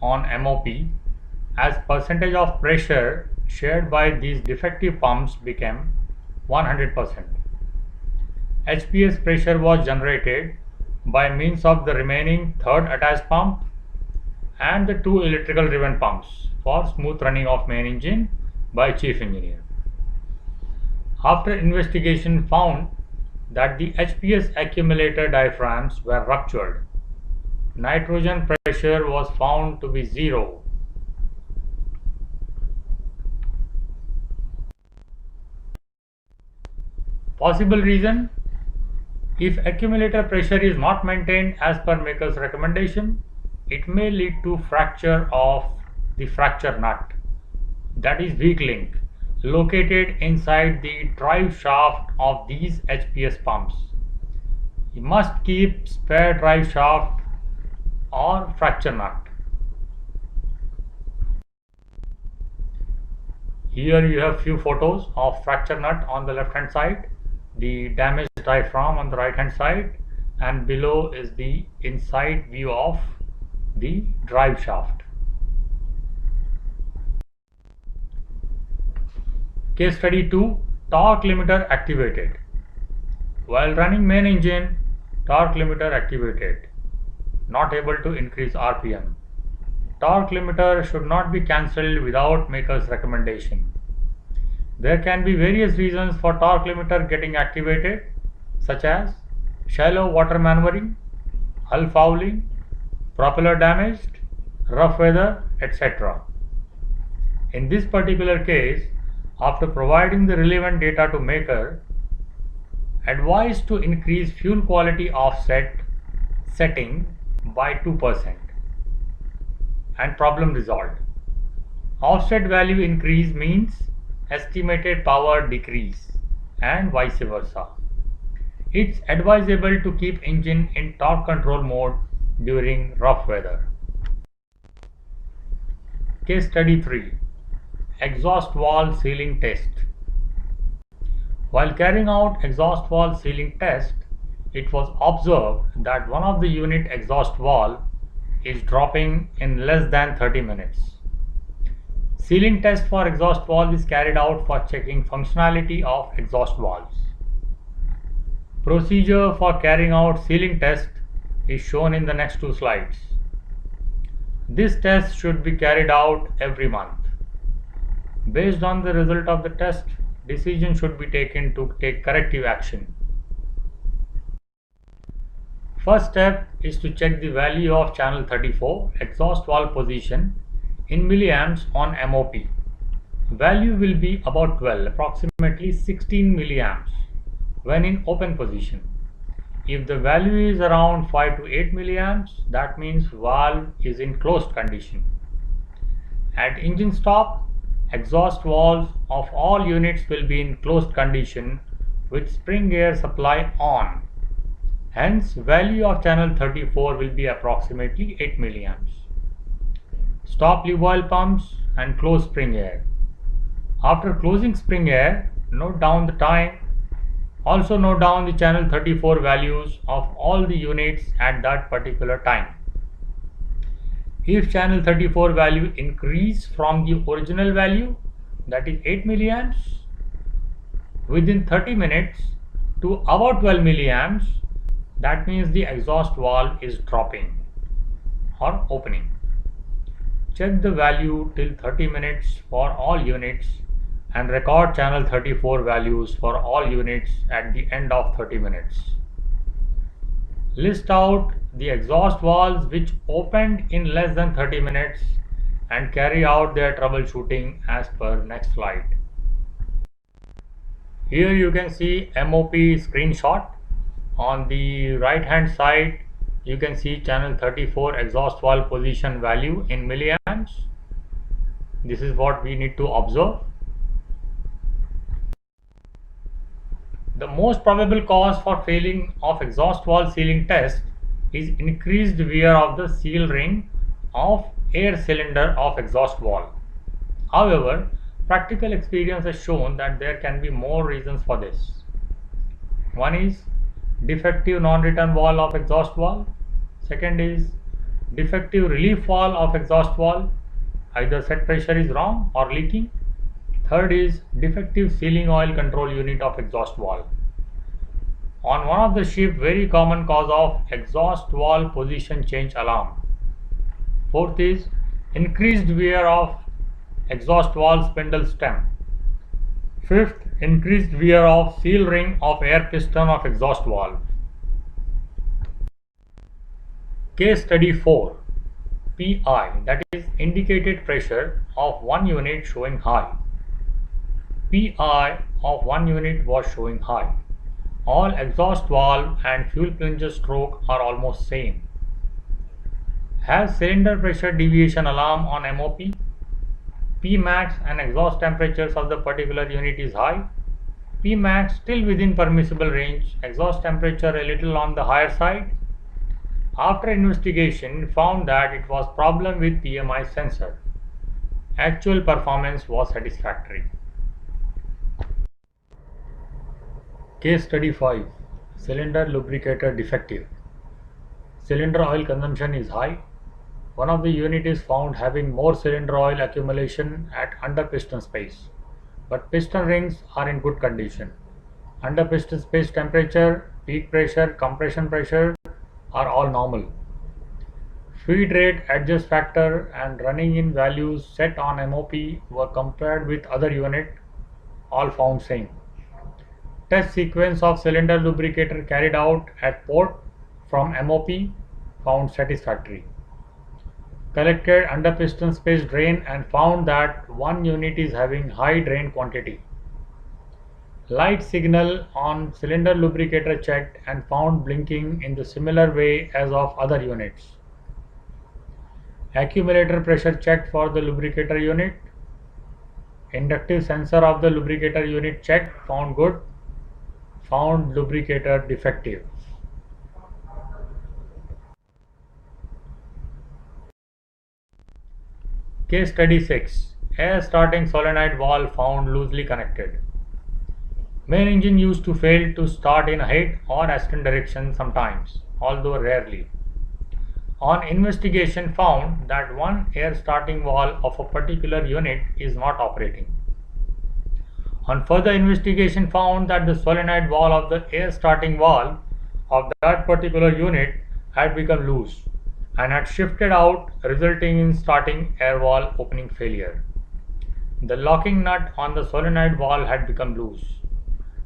on MOP as percentage of pressure shared by these defective pumps became 100%. HPS pressure was generated by means of the remaining third attached pump and the two electrical driven pumps for smooth running of main engine by chief engineer. After investigation found that the HPS accumulator diaphragms were ruptured. Nitrogen pressure was found to be 0. Possible reason: if accumulator pressure is not maintained as per maker's recommendation, it may lead to fracture of the fracture nut, that is weak link, located inside the drive shaft of these HPS pumps. You must keep spare drive shaft or fracture nut. Here you have few photos of fracture nut on the left hand side, the damaged diaphragm on the right hand side, and below is the inside view of the drive shaft. Case study 2, torque limiter activated. While running main engine, torque limiter activated, not able to increase RPM. Torque limiter should not be cancelled without maker's recommendation. There can be various reasons for torque limiter getting activated, such as shallow water maneuvering, hull fouling, propeller damaged, rough weather, etc. In this particular case, after providing the relevant data to maker, advised to increase fuel quality offset setting by 2% and problem resolved. Offset value increase means estimated power decrease and vice versa. It's advisable to keep engine in torque control mode during rough weather. Case study 3, exhaust valve sealing test. While carrying out exhaust valve sealing test, it was observed that one of the unit exhaust valve is dropping in less than 30 minutes. Sealing test for exhaust valve is carried out for checking functionality of exhaust valves. Procedure for carrying out sealing test is shown in the next two slides. This test should be carried out every month. Based on the result of the test, decision should be taken to take corrective action. First step is to check the value of channel 34 exhaust valve position in milliamps on MOP. Value will be about 12, approximately 16 milliamps when in open position. If the value is around 5 to 8 milliamps, that means valve is in closed condition. At engine stop, exhaust valves of all units will be in closed condition with spring air supply on. Hence, value of channel 34 will be approximately 8 milliamps. Stop lube oil pumps and close spring air. After closing spring air, note down the time. Also note down the channel 34 values of all the units at that particular time. If channel 34 value increase from the original value, that is 8 milliamps, within 30 minutes to about 12 milliamps, that means the exhaust valve is dropping or opening. Check the value till 30 minutes for all units and record channel 34 values for all units at the end of 30 minutes. List out the exhaust valves which opened in less than 30 minutes and carry out their troubleshooting as per next slide. Here you can see MOP screenshot. On the right hand side, you can see channel 34 exhaust valve position value in milliamps. This is what we need to observe. The most probable cause for failing of exhaust valve sealing test is increased wear of the seal ring of air cylinder of exhaust valve. However, practical experience has shown that there can be more reasons for this. One is defective non-return valve of exhaust valve. Second is defective relief valve of exhaust valve, either set pressure is wrong or leaking. Third is defective sealing oil control unit of exhaust valve. On one of the ship, very common cause of exhaust valve position change alarm. Fourth is increased wear of exhaust valve spindle stem. Fifth, increased wear of seal ring of air piston of exhaust valve. Case study 4. PI, that is indicated pressure of one unit showing high. PI of one unit was showing high. All exhaust valve and fuel plunger stroke are almost same. Has cylinder pressure deviation alarm on MOP? Pmax and exhaust temperatures of the particular unit is high. Pmax still within permissible range, exhaust temperature a little on the higher side. After investigation, found that it was problem with PMI sensor. Actual performance was satisfactory. Case study 5. Cylinder lubricator defective. Cylinder oil consumption is high. One of the unit is found having more cylinder oil accumulation at under piston space, but piston rings are in good condition. Under piston space temperature, peak pressure, compression pressure are all normal. Feed rate, adjust factor and running in values set on MOP were compared with other unit, all found same. Test sequence of cylinder lubricator carried out at port from MOP found satisfactory. Collected under piston space drain and found that one unit is having high drain quantity. Light signal on cylinder lubricator checked and found blinking in the similar way as of other units. Accumulator pressure checked for the lubricator unit. Inductive sensor of the lubricator unit checked, found good. Found lubricator defective. Case study 6. Air starting solenoid valve found loosely connected. Main engine used to fail to start in head or ascending direction sometimes, although rarely. On investigation found that one air starting valve of a particular unit is not operating. On further investigation found that the solenoid valve of the air starting valve of that particular unit had become loose and had shifted out, resulting in starting air valve opening failure. The locking nut on the solenoid valve had become loose.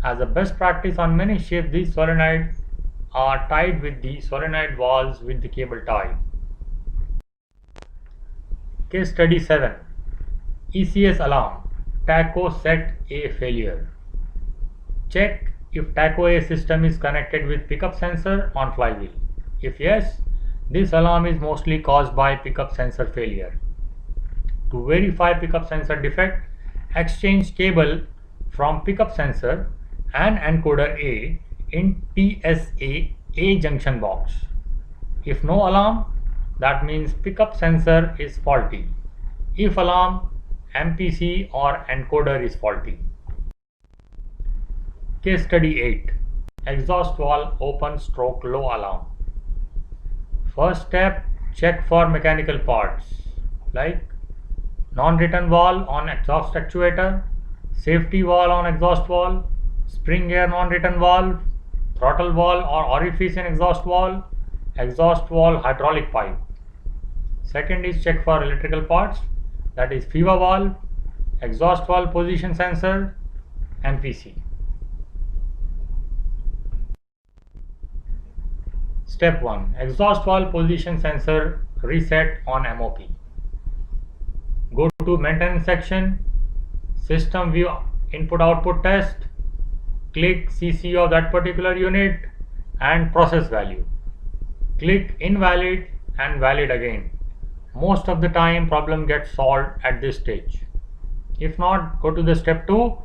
As a best practice on many ships, these solenoids are tied with the solenoid valves with the cable tie. Case study 7. ECS alarm. TACO set A failure. Check if TACO A system is connected with pickup sensor on flywheel. If yes, this alarm is mostly caused by pickup sensor failure. To verify pickup sensor defect, exchange cable from pickup sensor and encoder A in PSA A junction box. If no alarm, that means pickup sensor is faulty. If alarm, MPC or encoder is faulty. Case study 8. Exhaust valve open stroke low alarm. First step, check for mechanical parts like non-return valve on exhaust actuator, safety valve on exhaust valve, spring air non-return valve, throttle valve or orifice in exhaust valve hydraulic pipe. Second is check for electrical parts, that is FIVA valve, exhaust valve position sensor, MPC. Step 1. Exhaust valve position sensor reset on MOP. Go to maintenance section, system view input output test, click CC of that particular unit and process value. Click invalid and valid again. Most of the time problem gets solved at this stage. If not, go to the step 2,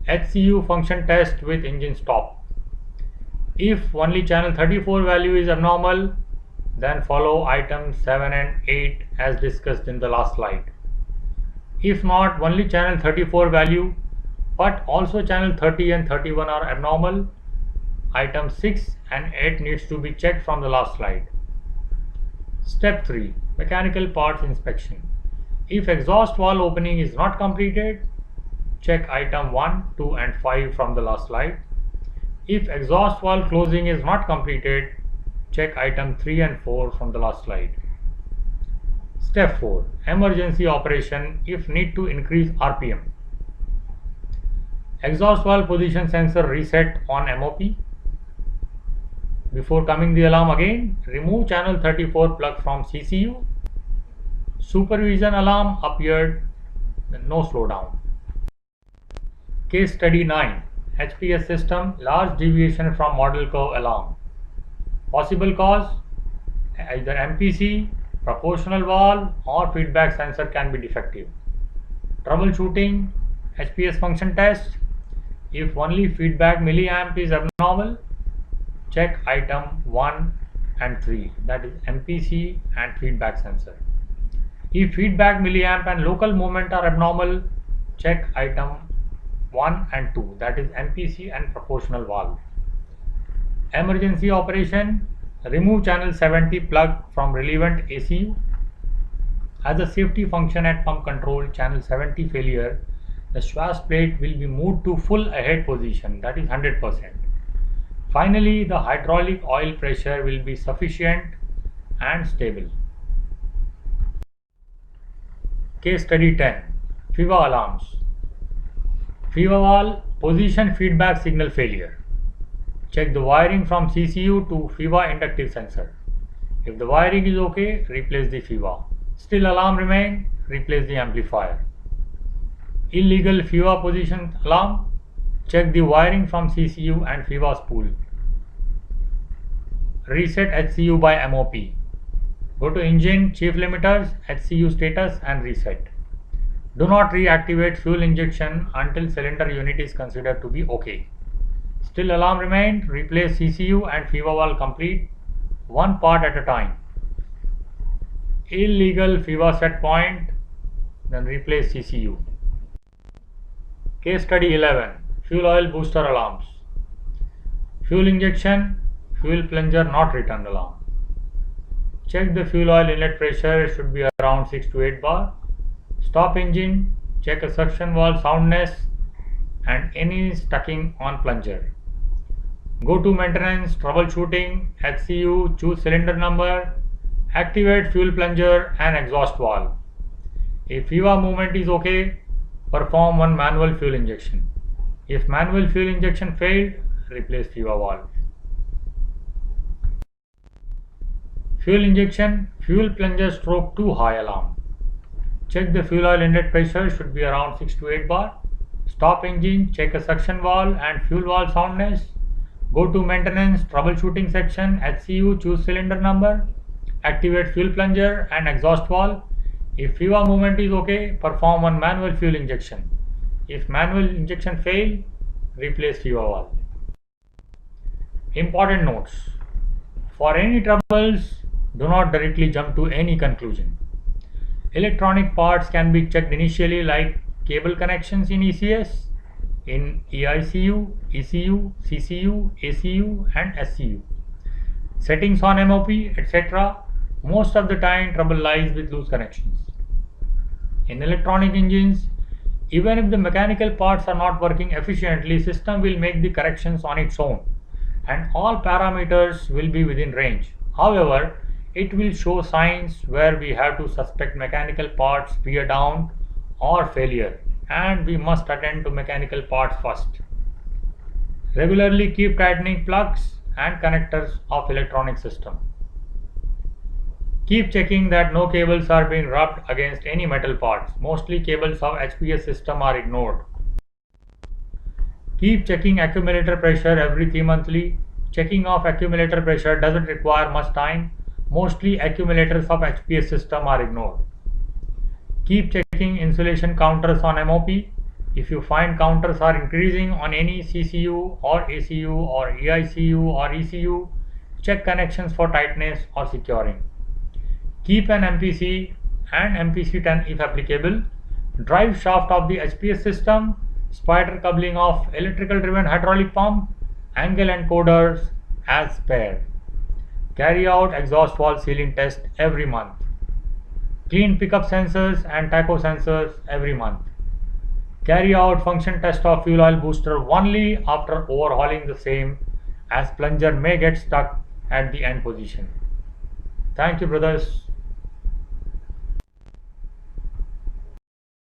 HCU function test with engine stop. If only channel 34 value is abnormal, then follow items 7 and 8 as discussed in the last slide. If not, only channel 34 value but also channel 30 and 31 are abnormal, item 6 and 8 needs to be checked from the last slide. Step 3. Mechanical parts inspection. If exhaust valve opening is not completed, check item 1, 2 and 5 from the last slide. If exhaust valve closing is not completed, check item 3 and 4 from the last slide. Step 4. Emergency operation if need to increase RPM. Exhaust valve position sensor reset on MOP. Before coming the alarm again, remove channel 34 plug from CCU. Supervision alarm appeared, no slowdown. Case study 9. HPS system, large deviation from model curve alarm. Possible cause, either MPC, proportional valve or feedback sensor can be defective. Troubleshooting, HPS function test. If only feedback milliamp is abnormal, check item 1 and 3, that is MPC and feedback sensor. If feedback milliamp and local movement are abnormal, check item 1 and 2, that is MPC and proportional valve. Emergency operation, remove channel 70 plug from relevant ACU. As a safety function at pump control channel 70 failure, the Schwarz plate will be moved to full ahead position, that is 100%. Finally, the hydraulic oil pressure will be sufficient and stable. Case study 10. FIVA alarms. FIVA valve position feedback signal failure. Check the wiring from CCU to FIVA inductive sensor. If the wiring is okay, replace the FIVA. Still alarm remain, replace the amplifier. Illegal FIVA position alarm. Check the wiring from CCU and FIVA spool. Reset HCU by MOP. Go to engine, chief limiters, HCU status and reset. Do not reactivate fuel injection until cylinder unit is considered to be okay. Still alarm remained, replace CCU and FIVA valve complete, one part at a time. Illegal FIVA set point, then replace CCU. Case study 11. Fuel oil booster alarms. Fuel injection, fuel plunger not returned alarm. Check the fuel oil inlet pressure, it should be around 6 to 8 bar. Stop engine, check a suction valve soundness and any stucking on plunger. Go to maintenance, troubleshooting, HCU, choose cylinder number, activate fuel plunger and exhaust valve. If FIVA movement is okay, perform one manual fuel injection. If manual fuel injection failed, replace FIVA valve. Fuel injection, fuel plunger stroke too high alarm. Check the fuel oil inlet pressure, should be around 6 to 8 bar. Stop engine, check a suction valve and fuel valve soundness. Go to maintenance, troubleshooting section, HCU, choose cylinder number, activate fuel plunger and exhaust valve. If FIVA movement is okay, perform one manual fuel injection. If manual injection fail, replace FIVA valve. Important notes. For any troubles, do not directly jump to any conclusion. Electronic parts can be checked initially like cable connections in ECS, in EICU, ECU, CCU, ACU and SCU. Settings on MOP, etc. Most of the time trouble lies with loose connections. In electronic engines, even if the mechanical parts are not working efficiently, system will make the corrections on its own and all parameters will be within range. However, it will show signs where we have to suspect mechanical parts wear down or failure and we must attend to mechanical parts first. Regularly keep tightening plugs and connectors of electronic system. Keep checking that no cables are being rubbed against any metal parts. Mostly cables of HPS system are ignored. Keep checking accumulator pressure every 3 monthly. Checking of accumulator pressure doesn't require much time. Mostly accumulators of HPS system are ignored. Keep checking insulation counters on MOP. If you find counters are increasing on any CCU or ACU or EICU or ECU, check connections for tightness or securing. Keep an MPC and MPC10 if applicable. Drive shaft of the HPS system, spider coupling of electrical driven hydraulic pump, angle encoders as spare. Carry out exhaust valve sealing test every month. Clean pickup sensors and tacho sensors every month. Carry out function test of fuel oil booster only after overhauling the same, as plunger may get stuck at the end position. Thank you, brothers.